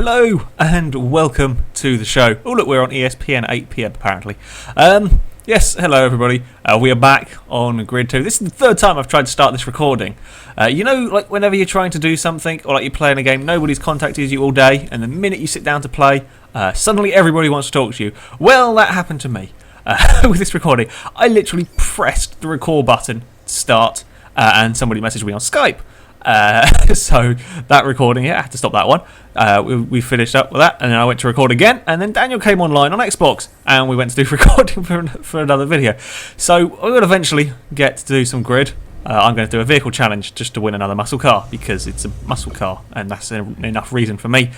Hello and welcome to the show. Oh look, we're on ESPN at 8 PM apparently. Yes, hello everybody. We are back on Grid 2. This is the third time I've tried to start this recording. You know, like whenever you're trying to do something or like you're playing a game, nobody's contacted you all day, and the minute you sit down to play, suddenly everybody wants to talk to you. Well, that happened to me with this recording. I literally pressed the record button to start, and somebody messaged me on Skype. So that recording, I had to stop that one. We finished up with that, and then I went to record again, and then Daniel came online on Xbox, and we went to do recording for another video. So we will eventually get to do some grid. I'm going to do a vehicle challenge just to win another muscle car, because it's a muscle car, and that's enough reason for me.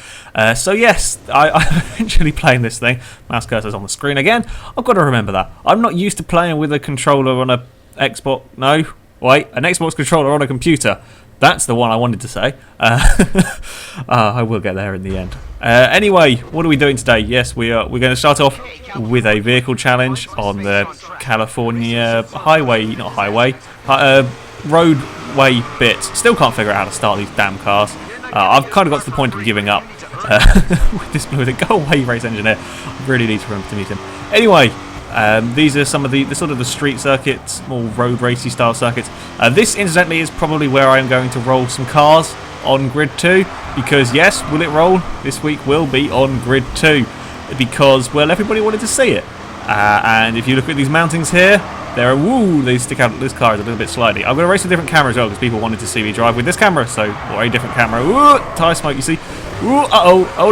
So yes, I'm eventually playing this thing. Mouse cursor's on the screen again. I've got to remember that. I'm not used to playing with a controller on a Xbox. No, wait, an Xbox controller on a computer. That's the one I wanted to say. I will get there in the end. Anyway, what are we doing today? Yes, we're going to start off with a vehicle challenge on the California roadway bit. Still can't figure out how to start these damn cars. I've kind of got to the point of giving up with a go-away race engineer. I really need to remember to meet him. Anyway. These are some of the sort of the street circuits, more road racy style circuits. This, incidentally, is probably where I am going to roll some cars on Grid 2, because yes, will it roll? This week will be on Grid 2, because, well, everybody wanted to see it. And if you look at these mountings here, there are, they stick out, this car is a little bit slidey. I'm going to race a different camera as well, because people wanted to see me drive with this camera, or a different camera. Tyre smoke, you see. Oh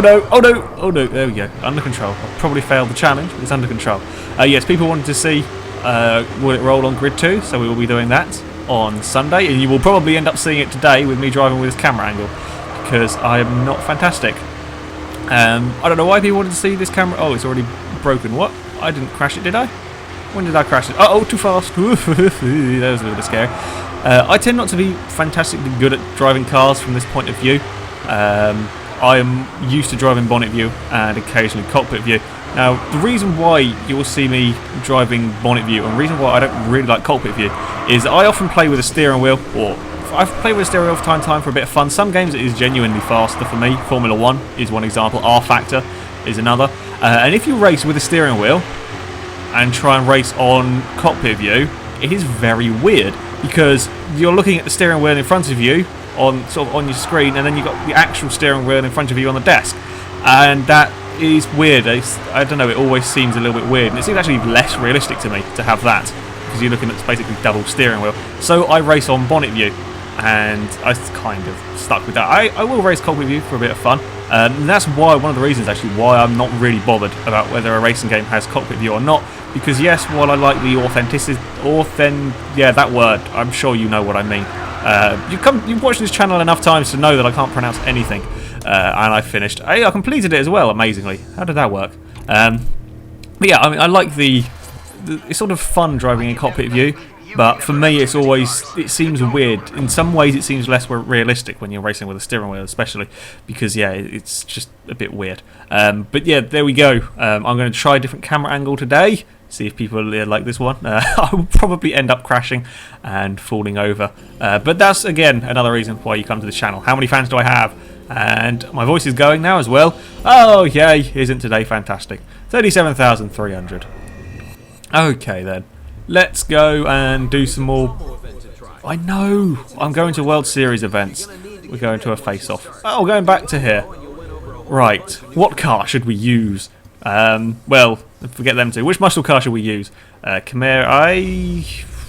no, there we go, under control. I've probably failed the challenge, but it's under control. Yes, people wanted to see will it roll on Grid 2, so we will be doing that on Sunday, and you will probably end up seeing it today with me driving with this camera angle, because I am not fantastic. I don't know why people wanted to see this camera. Oh, it's already broken. What? I didn't crash it, did I? When did I crash it? Oh, too fast. That was a little bit scary. I tend not to be fantastically good at driving cars from this point of view. I am used to driving bonnet view and occasionally cockpit view. Now, the reason why you will see me driving bonnet view, and the reason why I don't really like cockpit view, is I often play with a steering wheel, or I've played with a steering wheel from time to time for a bit of fun. Some games it is genuinely faster for me. Formula 1 is one example, R Factor is another. And if you race with a steering wheel and try and race on cockpit view, it is very weird, because you're looking at the steering wheel in front of you on your screen, and then you've got the actual steering wheel in front of you on the desk, and that is weird. I don't know, it always seems a little bit weird, and it seems actually less realistic to me to have that, because you're looking at basically double steering wheel. So I race on bonnet view, and I kind of stuck with that. I will race cockpit view for a bit of fun, and that's why, one of the reasons actually why I'm not really bothered about whether a racing game has cockpit view or not, because yes, while I like the authenticity, yeah, that word, I'm sure you know what I mean. You've watched this channel enough times to know that I can't pronounce anything, and I finished. I completed it as well, amazingly. How did that work? But yeah, I mean, I like it's sort of fun driving in cockpit view, but for me it seems weird. In some ways it seems less realistic when you're racing with a steering wheel, especially, because yeah, it's just a bit weird. But yeah, there we go. I'm going to try a different camera angle today, see if people like this one. I will probably end up crashing and falling over, but that's again another reason why you come to this channel. How many fans do I have? And my voice is going now as well. Oh yay, isn't today fantastic? 37,300. Okay then, let's go and do some more. I know, I'm going to World Series events. We're going to a face-off. Oh, going back to here. Right, what car should we use? Well, forget them two. Which muscle car should we use? Camaro.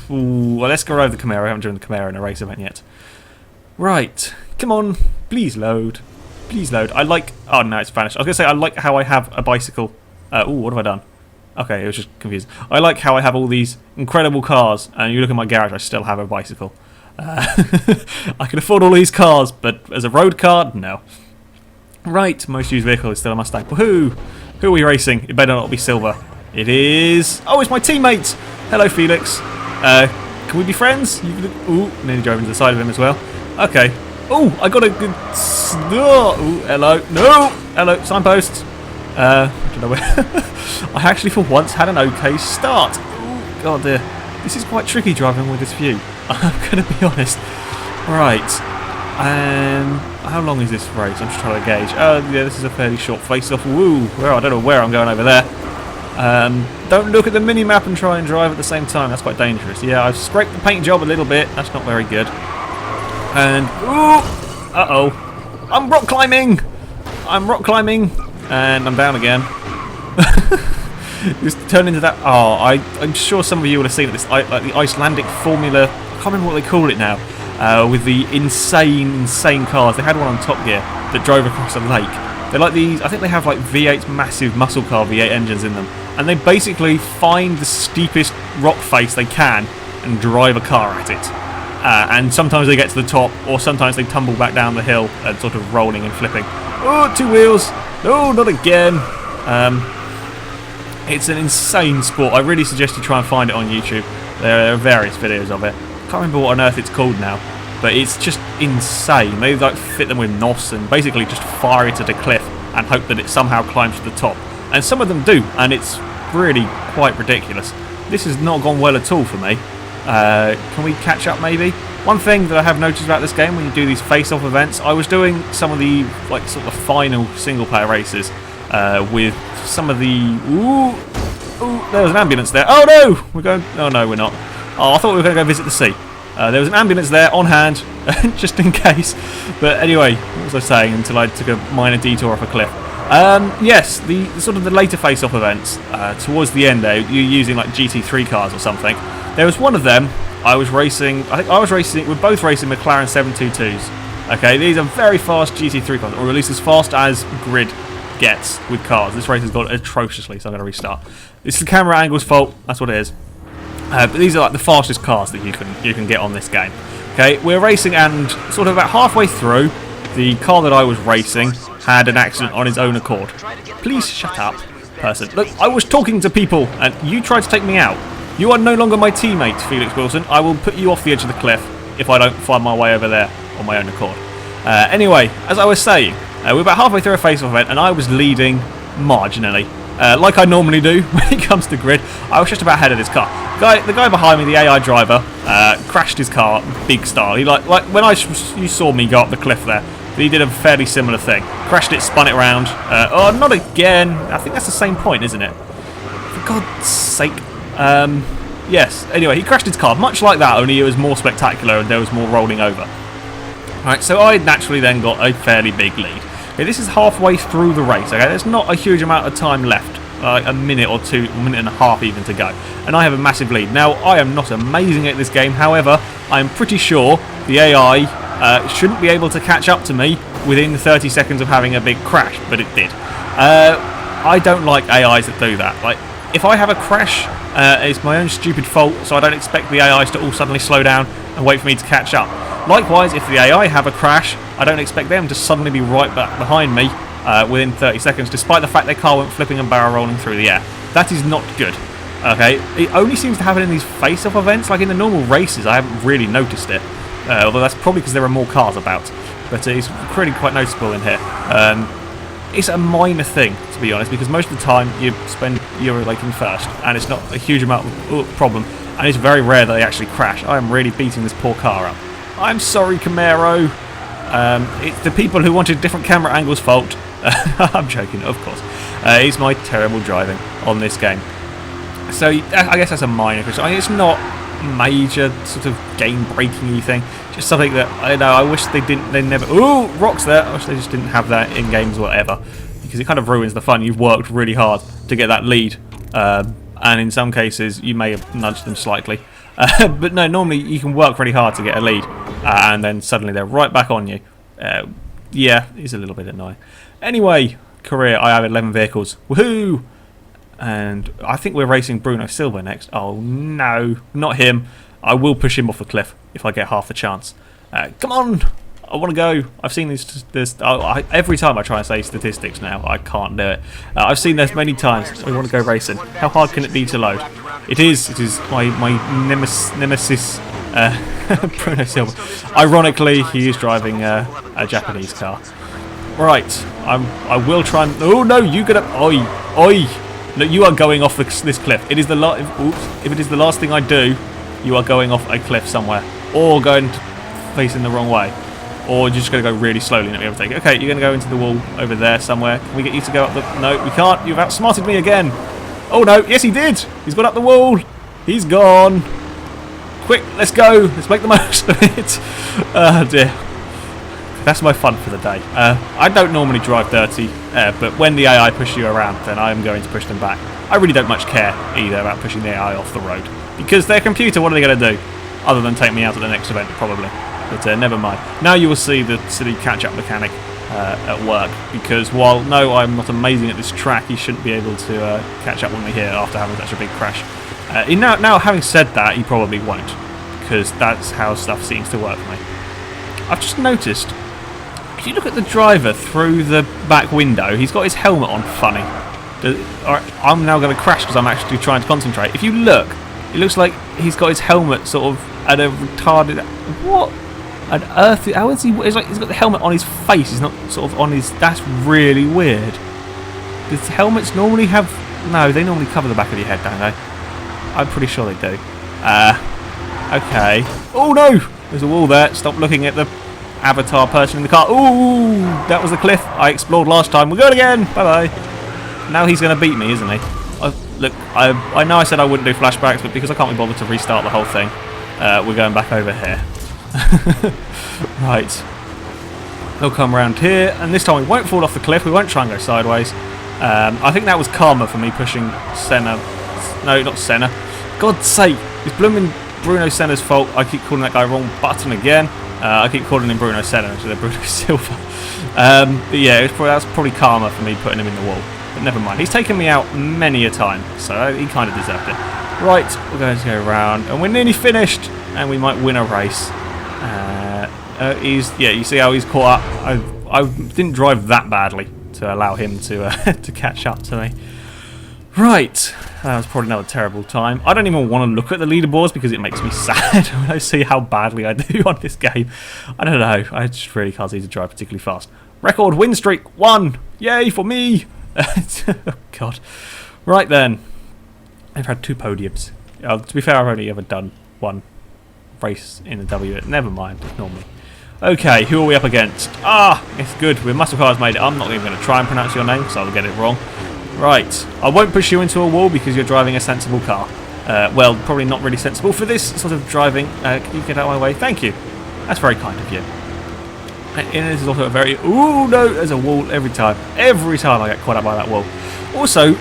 Well, let's go over the Camaro. I haven't driven the Camaro in a race event yet. Right, come on, please load. Please load. I like. Oh no, it's vanished. I was gonna say I like how I have a bicycle. What have I done? Okay, it was just confusing. I like how I have all these incredible cars, and you look at my garage, I still have a bicycle. I can afford all these cars, but as a road car, no. Right, most used vehicle is still a Mustang. Woohoo! Who are we racing? It better not be silver. It is. Oh, it's my teammate. Hello, Felix. Can we be friends? Ooh, nearly drove into the side of him as well. Okay. Oh, I got a good. Ooh, hello. No. Hello. Signpost. I don't know where. I actually, for once, had an okay start. Ooh, God dear. This is quite tricky driving with this view. I'm going to be honest. Right. And how long is this race? I'm just trying to gauge. Oh, yeah, this is a fairly short face-off. Woo! Well, I don't know where I'm going over there. Don't look at the mini-map and try and drive at the same time. That's quite dangerous. Yeah, I've scraped the paint job a little bit. That's not very good. And, ooh! Uh-oh. I'm rock climbing! I'm rock climbing! And I'm down again. Just turn into that. Oh, I'm sure some of you will have seen it. This like the Icelandic Formula. I can't remember what they call it now. With the insane cars. They had one on Top Gear that drove across a lake. They're like these. I think they have like V8 massive muscle car V8 engines in them, and they basically find the steepest rock face they can and drive a car at it. And sometimes they get to the top, or sometimes they tumble back down the hill, sort of rolling and flipping. Oh, 2 wheels! No, not again! It's an insane sport. I really suggest you try and find it on YouTube. There are various videos of it. I can't remember what on earth it's called now, but it's just insane. They like fit them with NOS and basically just fire it at a cliff and hope that it somehow climbs to the top. And some of them do, and it's really quite ridiculous. This has not gone well at all for me. Can we catch up maybe? One thing that I have noticed about this game when you do these face-off events, I was doing some of the like sort of final single-player races with some of the. Ooh, there was an ambulance there. Oh no, we're going. Oh no, we're not. Oh, I thought we were going to go visit the sea. There was an ambulance there on hand, just in case. But anyway, what was I saying until I took a minor detour off a cliff? Yes, the sort of the later face-off events towards the end there, you're using like GT3 cars or something. There was one of them. I was racing. I think I was racing. We're both racing McLaren 722s. Okay, these are very fast GT3 cars, or at least as fast as Grid gets with cars. This race has gone atrociously, so I'm going to restart. It's the camera angle's fault. That's what it is. But these are like the fastest cars that you can get on this game. Okay, we're racing, and sort of about halfway through, the car that I was racing had an accident on its own accord. Please shut up, person. Look, I was talking to people, and you tried to take me out. You are no longer my teammate, Felix Wilson. I will put you off the edge of the cliff if I don't find my way over there on my own accord. Anyway, as I was saying, we're about halfway through a face-off event, and I was leading marginally. Like I normally do when it comes to Grid. I was just about ahead of this car. The guy behind me, the AI driver, crashed his car big style. He like when you saw me go up the cliff there, he did a fairly similar thing. Crashed it, spun it around. Oh, not again. I think that's the same point, isn't it? For God's sake. Yes. Anyway, he crashed his car, much like that, only it was more spectacular and there was more rolling over. Alright, so I naturally then got a fairly big lead. Okay, this is halfway through the race, okay? There's not a huge amount of time left. Like a minute or two, a minute and a half even to go. And I have a massive lead. Now, I am not amazing at this game. However, I'm pretty sure the AI shouldn't be able to catch up to me within 30 seconds of having a big crash, but it did. I don't like AIs that do that. Like, if I have a crash, it's my own stupid fault, so I don't expect the AIs to all suddenly slow down and wait for me to catch up. Likewise, if the AI have a crash, I don't expect them to suddenly be right back behind me within 30 seconds, despite the fact their car went flipping and barrel rolling through the air. That is not good. Okay, it only seems to happen in these face-off events. Like in the normal races, I haven't really noticed it. Although that's probably because there are more cars about. But it's really quite noticeable in here. It's a minor thing, to be honest, because most of the time you spend Eurolaking first, and it's not a huge amount of problem, and it's very rare that they actually crash. I am really beating this poor car up. I'm sorry, Camaro. It's the people who wanted different camera angles' fault. I'm joking, of course. It's my terrible driving on this game. So I guess that's a minor question. I mean, it's not major sort of game-breaking thing. Just something that I know. I wish they didn't. They never. Ooh, rocks there. I wish they just didn't have that in games or whatever, because it kind of ruins the fun. You've worked really hard to get that lead, and in some cases you may have nudged them slightly. But no, normally you can work really hard to get a lead, and then suddenly they're right back on you. Yeah, it's a little bit annoying. Anyway, career. I have 11 vehicles. Woohoo! And I think we're racing Bruno Silva next. Oh no, not him. I will push him off the cliff if I get half the chance. Come on! I want to go. I've seen this. Every time I try and say statistics now, I can't do it. I've seen this many times. I want to go racing. How hard can it be to load? It is. It is my nemesis, Bruno Silva. Ironically, he is driving a Japanese car. Right. I will try and. Oh no! You get up. Oi! Oi! No, you are going off this cliff. It is the if it is the last thing I do, you are going off a cliff somewhere, or going facing the wrong way. or you're just going to go really slowly and let me overtake. Okay, you're going to go into the wall over there somewhere. Can we get you to go up the... No, we can't. You've outsmarted me again. Oh, no. Yes, he did. He's got up the wall. He's gone. Quick, let's go. Let's make the most of it. Oh, dear. That's my fun for the day. I don't normally drive dirty, but when the AI push you around, then I am going to push them back. I really don't much care either about pushing the AI off the road. Because their computer, what are they going to do? Other than take me out at the next event, probably. But never mind. Now you will see the silly catch-up mechanic at work. Because while, no, I'm not amazing at this track, he shouldn't be able to catch up with me here after having such a big crash. Now, having said that, he probably won't. Because that's how stuff seems to work for me. I've just noticed, if you look at the driver through the back window, he's got his helmet on funny. I'm now going to crash because I'm actually trying to concentrate. If you look, it looks like he's got his helmet sort of at a retarded... What on earth? How is he... It's like he's got the helmet on his face. He's not sort of on his... That's really weird. Does helmets normally have... No, they normally cover the back of your head, don't they? I'm pretty sure they do. Okay. Oh, no! There's a wall there. Stop looking at the avatar person in the car. Ooh! That was the cliff I explored last time. We're going again! Bye-bye. Now he's going to beat me, isn't he? Look, I know I said I wouldn't do flashbacks, but because I can't be bothered to restart the whole thing, we're going back over here. Right. We'll come around here, and this time we won't fall off the cliff. We won't try and go sideways. I think that was karma for me pushing Senna. No, not Senna. God's sake, it's blooming Bruno Senna's fault. I keep calling that guy wrong button again. I keep calling him Bruno Senna instead of Bruno Silva. But yeah, that's probably karma for me putting him in the wall. But never mind. He's taken me out many a time, so he kind of deserved it. Right, we're going to go around, and we're nearly finished, and we might win a race. Yeah, you see how he's caught up. I didn't drive that badly to allow him to to catch up to me. Right, that was probably another terrible time. I don't even want to look at the leaderboards because it makes me sad when I see how badly I do on this game. I don't know, I just really can't seem to drive particularly fast. Record win streak 1! Yay for me! Oh, God. Right then, I've had 2 podiums. To be fair, I've only ever done 1 race in the W. Never mind, ignore me. Okay, who are we up against? Ah, it's good. With Muscle Cars made it. I'm not even going to try and pronounce your name, so I'll get it wrong. Right, I won't push you into a wall because you're driving a sensible car. Well, probably not really sensible for this sort of driving. Can you get out of my way? Thank you. That's very kind of you. And this is also a very... Ooh, no, there's a wall every time. Every time I get caught up by that wall. Also,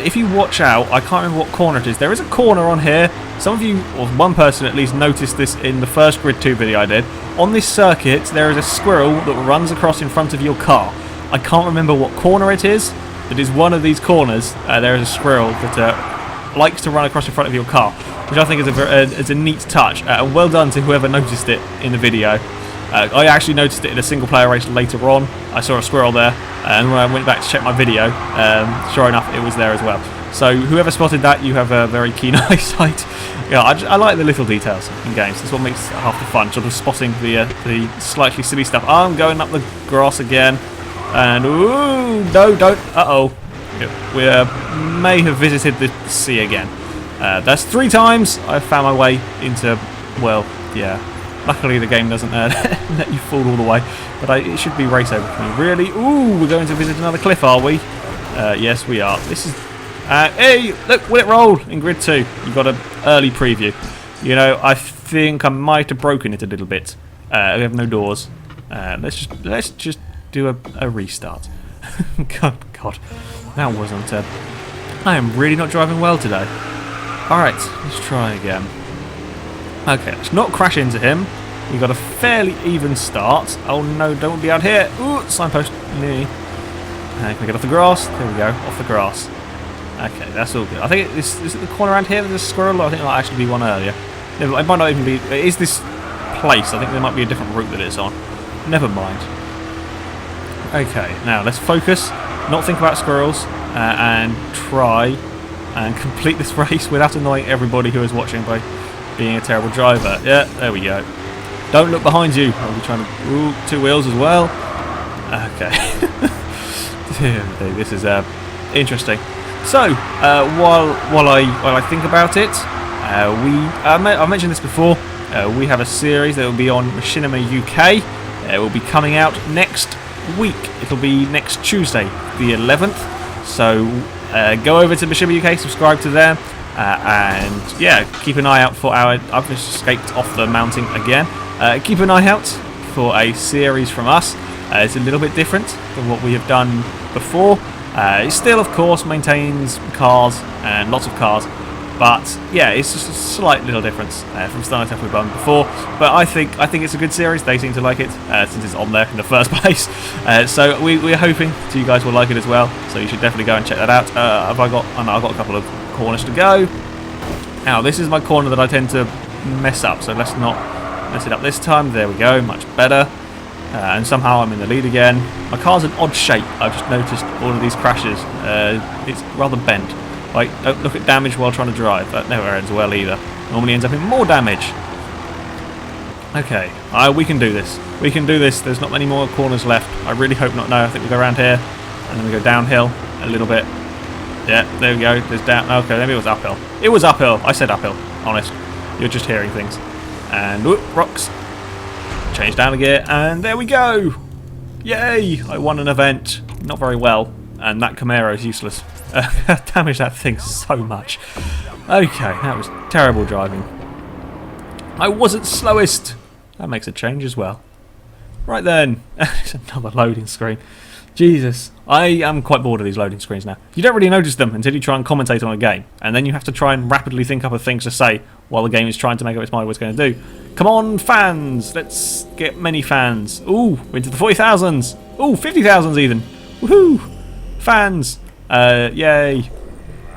if you watch out, I can't remember what corner it is. There is a corner on here. Some of you, or one person at least, noticed this in the first Grid 2 video I did. On this circuit, there is a squirrel that runs across in front of your car. I can't remember what corner it is. It is one of these corners. There is a squirrel that likes to run across in front of your car, which I think is a neat touch. And well done to whoever noticed it in the video. I actually noticed it in a single player race later on. I saw a squirrel there, and when I went back to check my video, sure enough, it was there as well. So whoever spotted that, you have a very keen eyesight. Yeah, I like the little details in games. That's what makes half the fun, sort of spotting the slightly silly stuff. I'm going up the grass again, and ooh, no, don't. Uh-oh. We may have visited the sea again. That's 3 times I've found my way into, well, yeah. Luckily the game doesn't let you fall all the way, but it should be race over for me. Really? Ooh, we're going to visit another cliff, are we? Yes, we are. This is... hey, look, will it roll in Grid 2? You got an early preview. You know, I think I might have broken it a little bit. We have no doors. Let's just do a restart. God, that wasn't... I am really not driving well today. Alright, let's try again. Okay, let's not crash into him. We've got a fairly even start. Oh no, don't be out here. Ooh, signpost near me. Can we get off the grass? There we go, off the grass. Okay, that's all good. I think is it the corner around here there's a squirrel? I think there might actually be one earlier. It might not even be... It is this place. I think there might be a different route that it's on. Never mind. Okay, now let's focus. Not think about squirrels. And try and complete this race without annoying everybody who is watching by being a terrible driver. Yeah, there we go. Don't look behind you. I'll be trying to... Ooh, 2 wheels as well. Okay. This is interesting. So, while I think about it, I mentioned this before. We have a series that will be on Machinima UK. It will be coming out next week. It'll be next Tuesday, the 11th. So go over to Mishiba UK, subscribe to them, and yeah, keep an eye out for our. I've just escaped off the mountain again. Keep an eye out for a series from us. It's a little bit different than what we have done before. It still, of course, maintains cars and lots of cars. But yeah, it's just a slight little difference from Starlight F we've done before. But I think it's a good series. They seem to like it since it's on there in the first place. So we're hoping that you guys will like it as well. So you should definitely go and check that out. I've got a couple of corners to go. Now this is my corner that I tend to mess up. So let's not mess it up this time. There we go, much better. And somehow I'm in the lead again. My car's an odd shape. I've just noticed all of these crashes. It's rather bent. Like, don't look at damage while trying to drive. That never ends well either. Normally ends up in more damage. Okay, we can do this. We can do this. There's not many more corners left. I really hope not. No, I think we go around here. And then we go downhill a little bit. Yeah, there we go. There's down. Okay, maybe it was uphill. It was uphill. I said uphill. Honest. You're just hearing things. And, whoop, rocks. Change down a gear. And there we go. Yay! I won an event. Not very well. And that Camaro is useless. Damaged that thing so much. Okay, that was terrible driving. I wasn't slowest. That makes a change as well. Right then, it's another loading screen. Jesus, I am quite bored of these loading screens now. You don't really notice them until you try and commentate on a game, and then you have to try and rapidly think up of things to say while the game is trying to make up its mind what it's going to do. Come on, fans! Let's get many fans. Ooh, we're into the 40,000s. Ooh, 50,000s even. Woohoo! Fans! Yay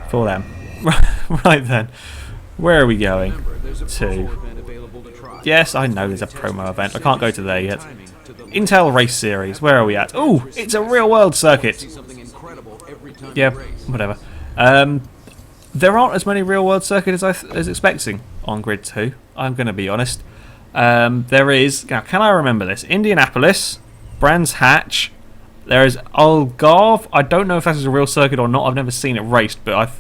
for them. Right then, where are we going to? Yes, I know there's a promo event. I can't go to there yet. Intel Race Series. Where are we at? Oh, it's a real world circuit. Yeah, whatever. There aren't as many real world circuits as I was expecting on Grid 2. I'm going to be honest. There is. Now, can I remember this? Indianapolis, Brands Hatch. There is Algarve. I don't know if that is a real circuit or not. I've never seen it raced, but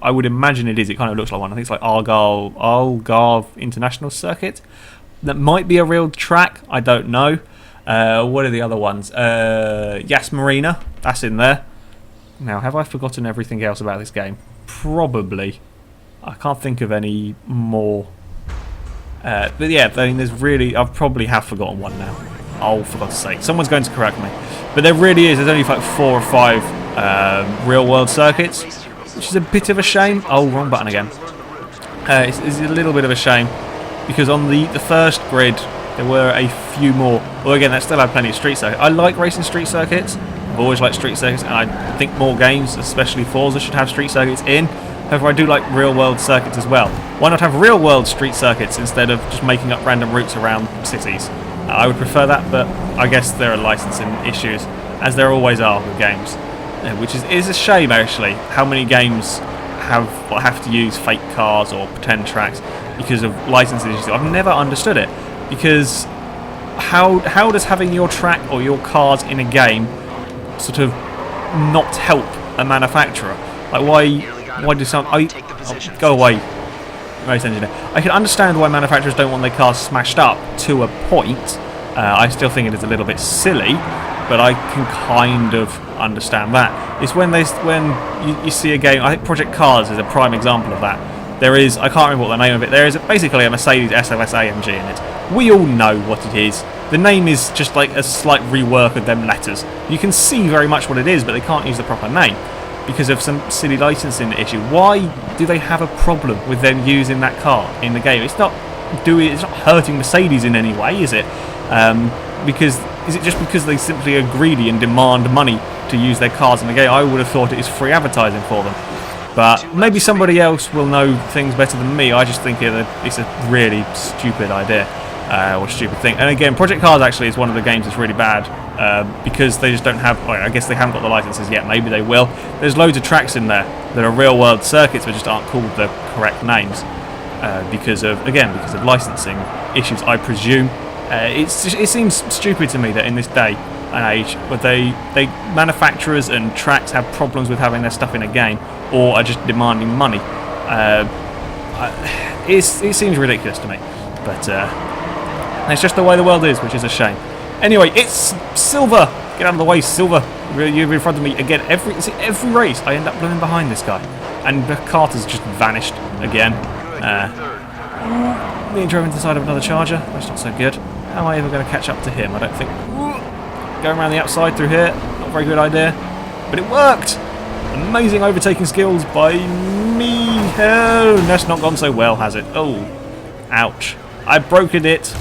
I would imagine it is. It kind of looks like one. I think it's like Algarve International Circuit. That might be a real track. I don't know. What are the other ones? Yas Marina. That's in there. Now, have I forgotten everything else about this game? Probably. I can't think of any more. But yeah, I mean, there's really. I probably have forgotten one now. Oh, for God's sake. Someone's going to correct me. But there really is. There's only like 4 or 5 real-world circuits, which is a bit of a shame. Oh, wrong button again. It's a little bit of a shame, because on the first grid, there were a few more. Well, again, that still had plenty of street circuits. I like racing street circuits. I've always liked street circuits, and I think more games, especially Forza, should have street circuits in. However, I do like real-world circuits as well. Why not have real-world street circuits instead of just making up random routes around cities? I would prefer that, but I guess there are licensing issues, as there always are with games, which is a shame actually. How many games have to use fake cars or pretend tracks because of licensing issues? I've never understood it, because how does having your track or your cars in a game sort of not help a manufacturer? Like why do some? Go away. Race engineer. I can understand why manufacturers don't want their cars smashed up to a point. I still think it is a little bit silly, but I can kind of understand that. It's when you see a game. I think Project Cars is a prime example of that. There is, I can't remember what the name of it. There is basically a Mercedes SLS AMG in it. We all know what it is. The name is just like a slight rework of them letters. You can see very much what it is, but they can't use the proper name because of some silly licensing issue. Why do they have a problem with them using that car in the game? It's not hurting Mercedes in any way, is it? Is it just because they simply are greedy and demand money to use their cars in the game? I would have thought it is free advertising for them. But maybe somebody else will know things better than me. I just think it's a really stupid idea or stupid thing. And again, Project Cars actually is one of the games that's really bad because they just don't have. I guess they haven't got the licenses yet. Maybe they will. There's loads of tracks in there that are real-world circuits, but just aren't called the correct names because of licensing issues, I presume. It seems stupid to me that in this day and age, where manufacturers and tracks have problems with having their stuff in a game, or are just demanding money. It seems ridiculous to me, but it's just the way the world is, which is a shame. Anyway, it's Silver. Get out of the way, Silver. You're in front of me again. Every race, I end up blooming behind this guy. And Carter's just vanished again. Being driven to the side of another Charger. That's not so good. How am I ever going to catch up to him? I don't think. Going around the outside through here. Not a very good idea. But it worked. Amazing overtaking skills by me. Oh, that's not gone so well, has it? Oh, ouch. I've broken it.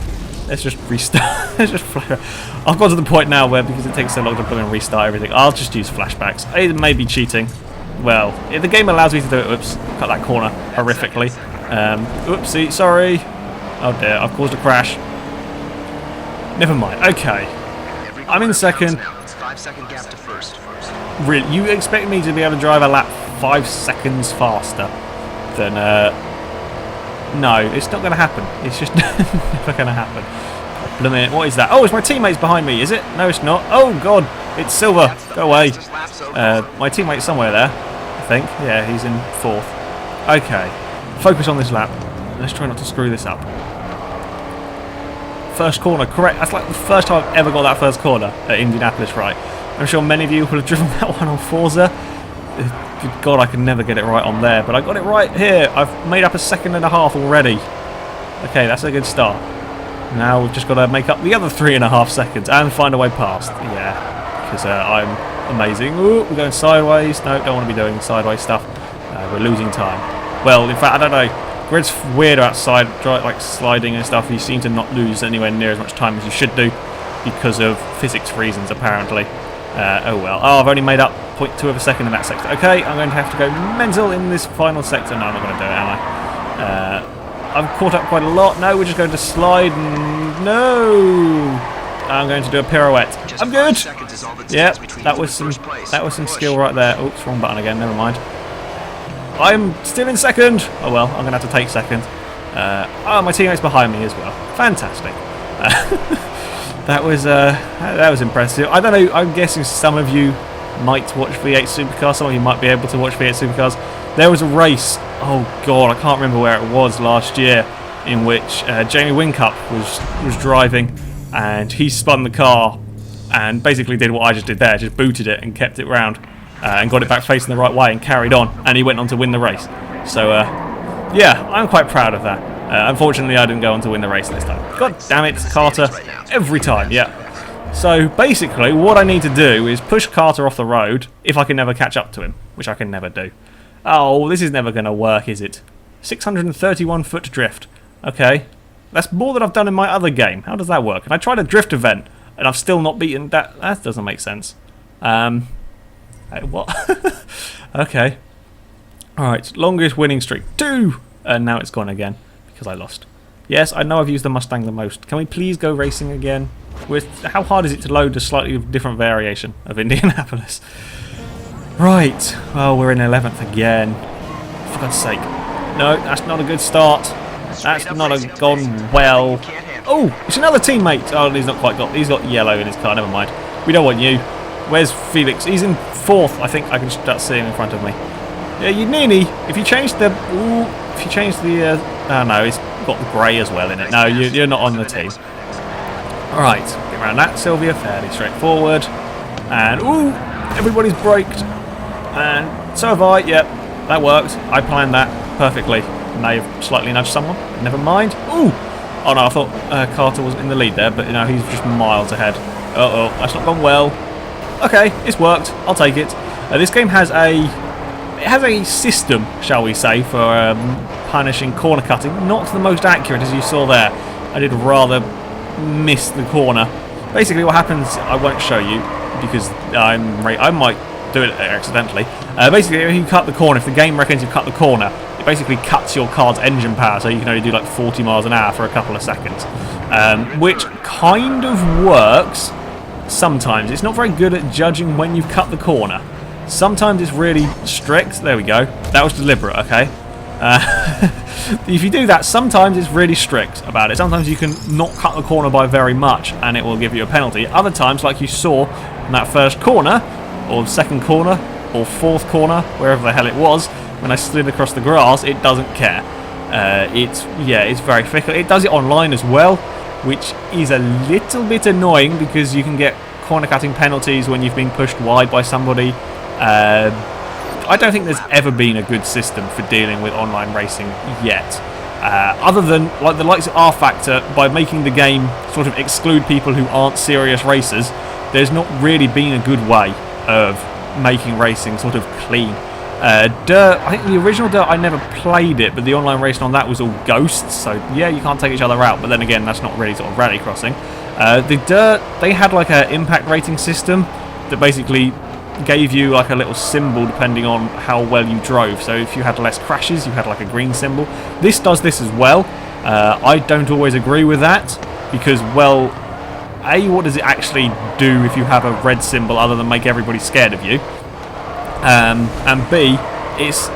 Let's just restart. Let's just I've got to the point now where, because it takes so long to blow and restart everything, I'll just use flashbacks. It may be cheating. Well, if the game allows me to do it, oops, cut that corner horrifically. Oopsie, sorry. Oh dear, I've caused a crash. Never mind. Okay, I'm in second. 5-second gap to first. Really, you expect me to be able to drive a lap 5 seconds faster than? No, it's not going to happen. It's just never going to happen. Blimey, what is that? Oh, it's my teammates behind me, is it? No, it's not. Oh God, it's Silver. Go away. My teammate's somewhere there, I think. Yeah, he's in 4th. Okay, focus on this lap. Let's try not to screw this up. First corner, correct. That's like the first time I've ever got that first corner at Indianapolis right. I'm sure many of you would have driven that one on Forza. Good God, I can never get it right on there, but I got it right here. I've made up a 1.5 seconds already. Okay, that's a good start. Now we've just got to make up the other 3.5 seconds and find a way past. Yeah, because I'm amazing. Ooh, we're going sideways. No, don't want to be doing sideways stuff. We're losing time. Well, in fact, I don't know. Grid's weird outside, like sliding and stuff. You seem to not lose anywhere near as much time as you should do because of physics reasons, apparently. Oh well. Oh, I've only made up 0.2 of a second in that sector. Okay, I'm going to have to go mental in this final sector. No, I'm not going to do it, am I? I've caught up quite a lot. No, we're just going to slide. No! I'm going to do a pirouette. I'm good! Yeah, that was some skill right there. Oops, wrong button again. Never mind. I'm still in second. Oh well, I'm going to have to take second. Oh, my teammate's behind me as well. Fantastic. That was impressive. I don't know, I'm guessing some of you might watch V8 Supercars, some of you might be able to watch V8 Supercars. There was a race, oh God, I can't remember where it was last year, in which Jamie Whincup was driving, and he spun the car and basically did what I just did there, just booted it and kept it round and got it back facing the right way and carried on, and he went on to win the race. So yeah, I'm quite proud of that. Unfortunately, I didn't go on to win the race this time. God damn it, Carter. Every time, yeah. So basically, what I need to do is push Carter off the road if I can never catch up to him, which I can never do. Oh, this is never going to work, is it? 631 foot drift. Okay. That's more than I've done in my other game. How does that work? And I tried a drift event, and I've still not beaten that. That doesn't make sense. What? Okay. Alright, longest winning streak. 2! And now it's gone again. Because I lost. Yes, I know I've used the Mustang the most. Can we please go racing again? How hard is it to load a slightly different variation of Indianapolis? Right. Well, we're in 11th again. For God's sake. No, that's not a good start. That's not gone well. Oh, it's another teammate. Oh, he's not quite got. He's got yellow in his car. Never mind. We don't want you. Where's Felix? He's in 4th. I think I can start seeing in front of me. Yeah, you nearly. If you change the. Ooh, if you change the. Oh no, it's got the grey as well in it. No, you're not on the team. Alright, get around that, Sylvia, fairly straightforward. And, ooh, everybody's braked. And so have I, yep, that worked. I planned that perfectly. May have slightly nudged someone, never mind. Ooh! Oh no, I thought Carter was in the lead there, but you know, he's just miles ahead. Uh-oh, that's not gone well. Okay, it's worked, I'll take it. This game has a system, shall we say, for punishing corner cutting. Not the most accurate, as you saw there. I did rather miss the corner. Basically what happens, I won't show you because I might do it accidentally. Basically if you cut the corner, if the game reckons you cut the corner, it basically cuts your car's engine power, so you can only do like 40 miles an hour for a couple of seconds, which kind of works sometimes. It's not very good at judging when you've cut the corner. Sometimes it's really strict. There we go. That was deliberate, okay? If you do that, sometimes it's really strict about it. Sometimes you can not cut the corner by very much and it will give you a penalty. Other times, like you saw in that first corner, or second corner, or 4th corner, wherever the hell it was, when I slid across the grass, it doesn't care. It's very fickle. It does it online as well. which is a little bit annoying because you can get corner cutting penalties when you've been pushed wide by somebody. I don't think there's ever been a good system for dealing with online racing yet. Other than like the likes of R Factor, by making the game sort of exclude people who aren't serious racers, there's not really been a good way of making racing sort of clean. Dirt, I think the original Dirt, I never played it, but the online racing on that was all ghosts, so yeah, you can't take each other out, but then again, that's not really sort of rally crossing. The Dirt, they had like an impact rating system that basically gave you like a little symbol depending on how well you drove. So if you had less crashes, you had like a green symbol. This does this as well. I don't always agree with that because, well, A, what does it actually do if you have a red symbol other than make everybody scared of you? And B, it's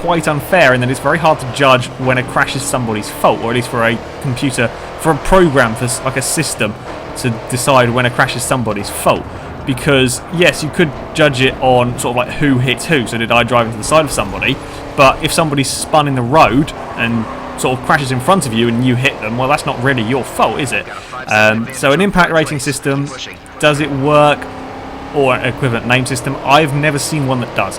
quite unfair in that it's very hard to judge when a crash is somebody's fault, or at least for a computer, for a program, for like a system to decide when a crash is somebody's fault. Because yes, you could judge it on sort of like who hits who, so did I drive into the side of somebody, but if somebody spun in the road and sort of crashes in front of you and you hit them, well, that's not really your fault, is it? So an impact rating system, does it work? Or an equivalent name system, I've never seen one that does,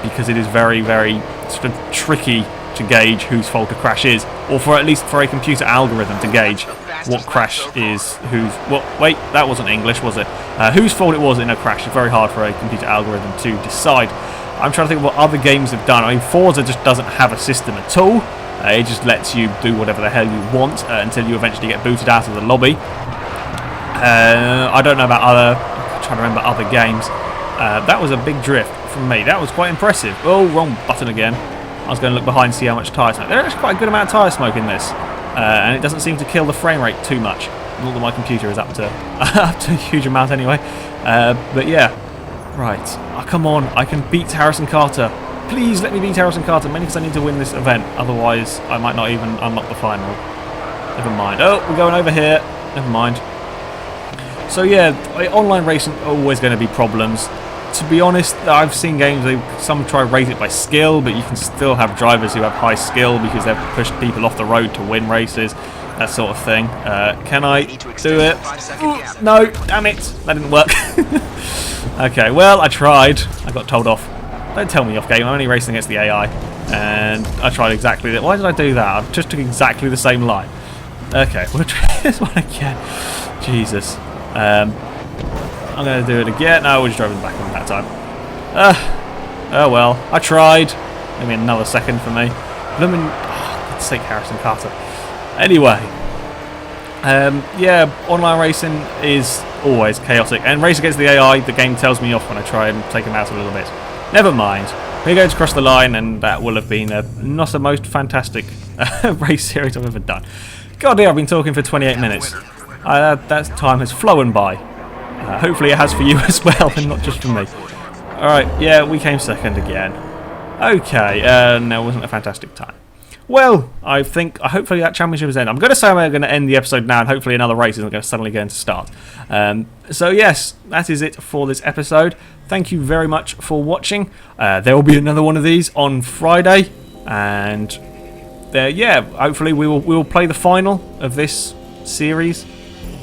because it is very, very sort of tricky to gauge whose fault a crash is, or for at least for a computer algorithm to gauge what crash is whose. Well, wait, that wasn't English, was it? Whose fault it was in a crash. It's very hard for a computer algorithm to decide. I'm trying to think of what other games have done. I mean, Forza just doesn't have a system at all. It just lets you do whatever the hell you want until you eventually get booted out of the lobby. I don't know about other. I'm trying to remember other games. That was a big drift from me. That was quite impressive. Oh, wrong button again. I was going to look behind and see how much tyre smoke. There's quite a good amount of tyre smoke in this, and it doesn't seem to kill the frame rate too much. Not that my computer is up to up to a huge amount anyway. But yeah, right. Oh, come on, I can beat Harrison Carter. Please let me beat Harrison Carter, mainly because I need to win this event. Otherwise, I might not even unlock the final. Never mind. Oh, we're going over here. Never mind. So yeah, online racing always going to be problems. To be honest, I've seen games, some try to rate it by skill, but you can still have drivers who have high skill because they've pushed people off the road to win races, that sort of thing. Can I do it? Ooh, no, damn it, that didn't work. Okay, well, I tried. I got told off. Don't tell me off game, I'm only racing against the AI. And I tried exactly that. Why did I do that? I just took exactly the same line. Okay, we'll try this one again. Jesus. I'm going to do it again. No, we'll just drive in the back one that time. Oh well, I tried. Maybe another second for me. Blooming, oh, God's sake, Harrison Carter. Anyway, yeah, online racing is always chaotic. And race against the AI, the game tells me off when I try and take him out a little bit. Never mind. We're going to cross the line, and that will have been not the most fantastic race series I've ever done. God dear, I've been talking for 28 minutes. That time has flown by. Hopefully it has for you as well, and not just for me. Alright, yeah, we came second again. Okay, no, it wasn't a fantastic time. Well, I think, hopefully that championship is end. I'm going to say I'm going to end the episode now, and hopefully another race isn't going to suddenly going to start. So yes, that is it for this episode. Thank you very much for watching. There will be another one of these on Friday, and yeah, hopefully we will play the final of this series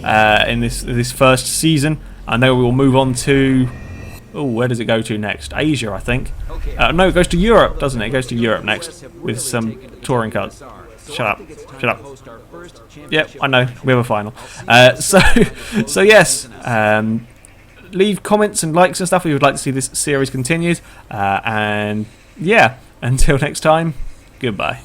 in this first season. And then we will move on to... Oh, where does it go to next? Asia, I think. No, it goes to Europe, doesn't it? It goes to Europe next with some touring cars. Shut up. Shut up. Yep, I know. We have a final. So yes. Leave comments and likes and stuff if you would like to see this series continued. And yeah, until next time, goodbye.